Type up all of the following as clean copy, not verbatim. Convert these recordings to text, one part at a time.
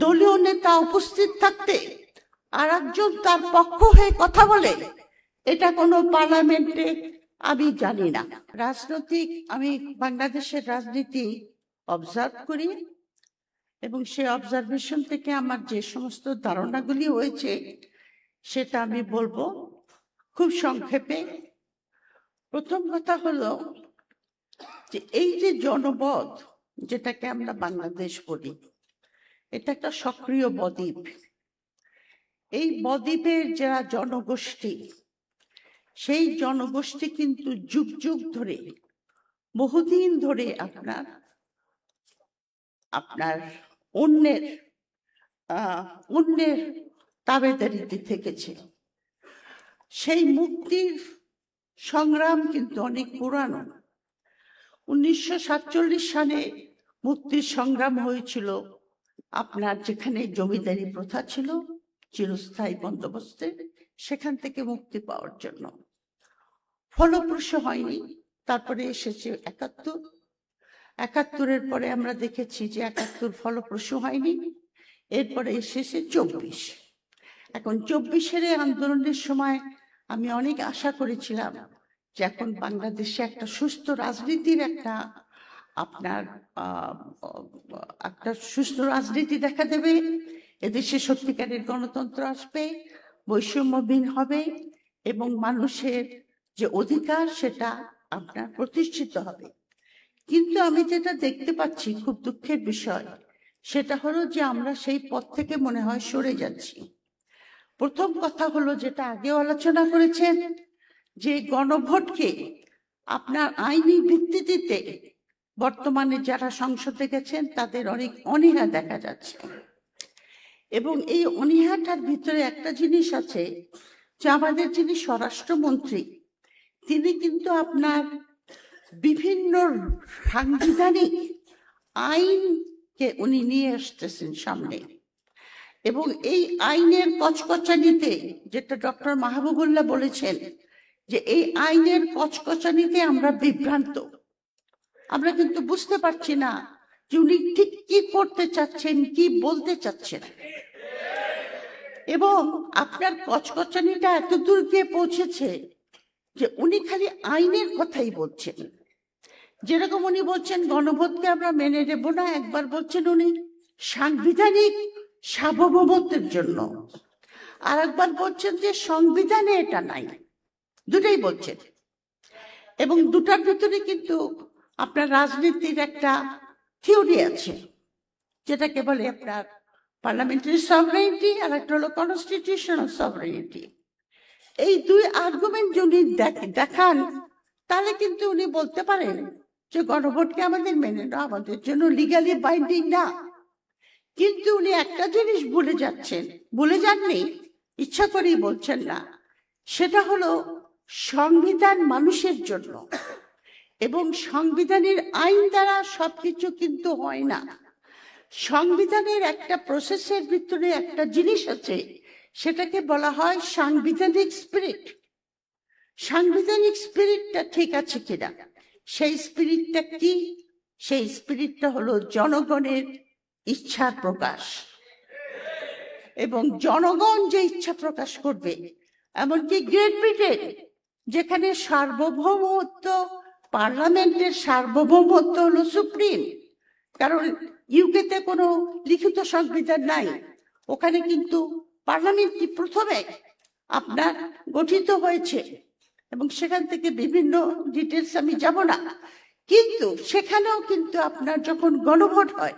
দলীয় নেতা উপস্থিত থাকতে আর একজন তার পক্ষ হয়ে কথা বলে, এটা কোনো পার্লামেন্টে আমি জানি না। রাজনৈতিক আমি বাংলাদেশের রাজনীতি অবজার্ভ করি এবং সেই অবজারভেশন থেকে আমার যে সমস্ত ধারণাগুলি হয়েছে সেটা আমি বলবো খুব সংক্ষেপে। প্রথম কথা হলো যে এই যে জনপদ যেটাকে আমরা বাংলাদেশ বলি, এটা একটা সক্রিয় বদ্বীপ। এই বদ্বীপের যারা জনগোষ্ঠী, সেই জনগোষ্ঠী কিন্তু যুগ যুগ ধরে, বহুদিন ধরে আপনার অন্যের তাবেদারিতে থেকেছে। সেই মুক্তির সংগ্রাম কিন্তু অনেক পুরানো। 1947 সালে মুক্তির সংগ্রাম হয়েছিল আপনার যেখানে জমিদারি প্রথা ছিল চিরস্থায়ী বন্দোবস্তে, সেখান থেকে মুক্তি পাওয়ার জন্য। ফলপ্রসূ হয়নি। তারপরে এসেছে 71। পরে আমরা দেখেছি যে 71 ফলপ্রসূ হয়নি। এরপরে এসেছে 24। এখন 24-এর আন্দোলনের সময় আমি অনেক আশা করেছিলাম যে এখন বাংলাদেশে একটা সুস্থ রাজনীতির একটা সুস্থ রাজনীতি দেখা দেবে, এদেশে সত্যিকারের গণতন্ত্র আসবে, বৈষম্যহীন হবে এবং মানুষের যে অধিকার সেটা আপনার প্রতিষ্ঠিত হবে। কিন্তু আমি যেটা দেখতে পাচ্ছি, খুব দুঃখের বিষয়, সেটা হলো যে আমরা সেই পথ থেকে মনে হয় সরে যাচ্ছি। প্রথম কথা হলো যেটা আগেও আলোচনা করেছেন, যে গণভোটকে আপনার আইনি ভিত্তিতে বর্তমানে যারা সংসদে গেছেন তাদের অনেক অনীহা দেখা যাচ্ছে। এবং এই অনীহাটার ভিতরে একটা জিনিস আছে যে আমাদের যিনি স্বরাষ্ট্রমন্ত্রী, তিনি কিন্তু আপনার বিভিন্ন সাংবিধানিক আইনকে উনি নিয়ে আসতেছেন সামনে। এবং এই আইনের কচকচানিতে, যেটা ডক্টর মাহবুবুল্লাহ বলেছেন যে এই আইনের কচকচানিতে আমরা বিভ্রান্ত। আমরা কিন্তু বুঝতে পারছি না যে উনি ঠিক কি করতে চাচ্ছেন, কি বলতে চাচ্ছেন। এবং আপনার কচকচানিটা এতদূর গিয়ে পৌঁছেছে যে উনি খালি আইনের কথাই বলছেন। যেরকম উনি বলছেন গণভোটকে আমরা মেনে নেব না, একবার বলছেন উনি সাংবিধানিক সার্বভৌমত্বের জন্য, আর একবার বলছেন যে সংবিধানে এটা নাই। দুটাই বলছেন। এবং দুটার ভিতরে কিন্তু আপনার রাজনীতির একটা থিওরি আছে, যেটাকে বলে আপনার পার্লামেন্টারি সভরেনিটি আর একটা হলো কনস্টিটিউশনাল সভরেনিটি। এই দুই আর্গুমেন্ট যদি দেখান, তাহলে কিন্তু উনি বলতে পারেন যে গণভোটকে আমাদের মেনে নেওয়া আমাদের জন্য লিগালি বাইন্ডিং না। কিন্তু উনি একটা জিনিস ভুলে যাননি, ইচ্ছা করেই বলছেন না, সেটা হলো সংবিধান মানুষের জন্য। এবং সংবিধানের আইন দ্বারা সবকিছু কিন্তু হয় না। সংবিধানের একটা প্রসেসের ভিতরে একটা জিনিস আছে, সেটাকে বলা হয় সাংবিধানিক স্পিরিট। সাংবিধানিক স্পিরিটটা ঠিক আছে কিনা, সেই স্পিরিটটা কি? সেই স্পিরিটটা হলো জনগণের ইচ্ছার প্রকাশ। এবং জনগণ যে ইচ্ছা প্রকাশ করবে, এমনকি গ্রেট ব্রিটেন যেখানে সার্বভৌমত্ব, পার্লামেন্টের সার্বভৌমত্ব হলো সুপ্রিম, কারণ ইউকেতে কোনো লিখিত সংবিধান নাই, ওখানে কিন্তু পার্লামেন্টটি প্রথমে আপনার গঠিত হয়েছে এবং সেখান থেকে বিভিন্ন ডিটেলস আমি যাব না। কিন্তু সেখানেও কিন্তু আপনার যখন গণভোট হয়,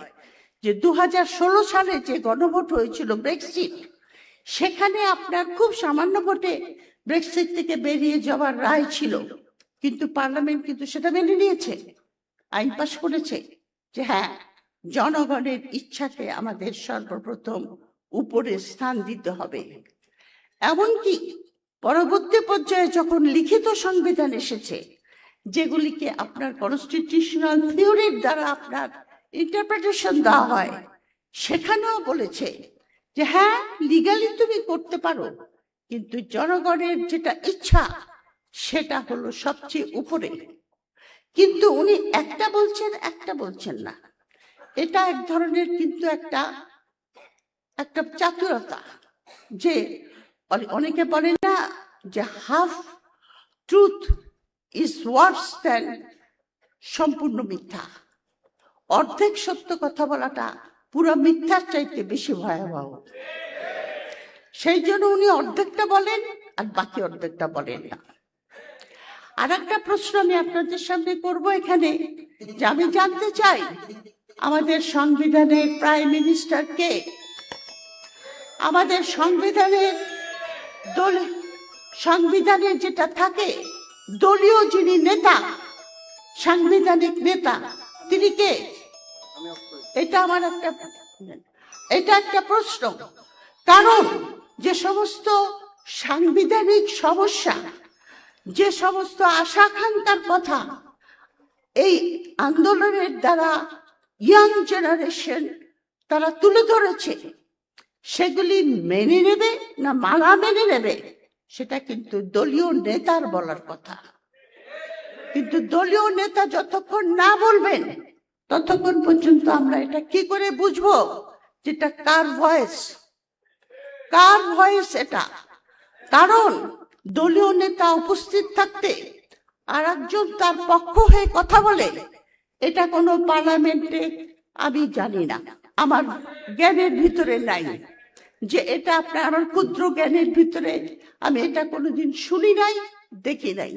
যে 2016 সালে যে গণভোট হয়েছিল ব্রেক্সিট, সেখানে আপনার খুব সামান্য ভোটে ব্রেক্সিট থেকে বেরিয়ে যাওয়ার রায় ছিল, কিন্তু পার্লামেন্ট কিন্তু সেটা মেনে নিয়েছে, আইন পাশ করেছে যে হ্যাঁ, জনগণের ইচ্ছাকে আমাদের সর্বপ্রথম উপরে স্থান দিতে হবে। এমনকি পরবর্তী পর্যায়ে যখন লিখিত সংবিধান এসেছে, যেগুলিকে আপনার কনস্টিটিউশনাল থিওরির দ্বারা আপনার ইন্টারপ্রিটেশন দেওয়া হয়, সেখানেও বলেছে যে হ্যাঁ, লিগালি তুমি করতে পারো, কিন্তু জনগণের যেটা ইচ্ছা সেটা হলো সবচেয়ে উপরে। কিন্তু উনি একটা বলছেন না। এটা এক ধরনের কিন্তু একটা একটা চাতুরতা, যে অনেকে বলে না যে half truth is Wars than সম্পূর্ণ মিথ্যা। অর্ধেক সত্য কথা বলাটা পুরো মিথ্যার চাইতে বেশি ভয়াবহ। সেই জন্য উনি অর্ধেকটা বলেন আর বাকি অর্ধেকটা বলেন না। আর একটা প্রশ্ন আমি আপনাদের সামনে করব এখানে, যে আমি জানতে চাই আমাদের সংবিধানের প্রাইম মিনিস্টার কে? আমাদের সংবিধানের যেটা থাকে দলীয় যিনি নেতা, সাংবিধানিক নেতা, তিনি কে? এটা একটা প্রশ্ন। কারণ যে সমস্ত সাংবিধানিক সমস্যা, যে সমস্ত আশা আকাঙ্ক্ষার কথা এই আন্দোলনের দ্বারা ইয়াং জেনারেশন তারা তুলে ধরেছে, সেগুলি মেনে নেবে না মানা মেনে নেবে, সেটা কিন্তু দলীয় নেতার বলার কথা। কিন্তু দলীয় নেতা যতক্ষণ না বলবেন ততক্ষণ পর্যন্ত আমরা এটা কি করে বুঝবো যেটা কার ভয়েস এটা? কারণ দলীয় নেতা উপস্থিত থাকতে আর একজন তার পক্ষ হয়ে কথা বলে, এটা কোনো পার্লামেন্টে আমি জানি না, আমার জ্ঞানের ভিতরে নাই, যে এটা আমার ক্ষুদ্র জ্ঞানের ভিতরে আমি এটা কোনোদিন শুনি নাই, দেখি নাই।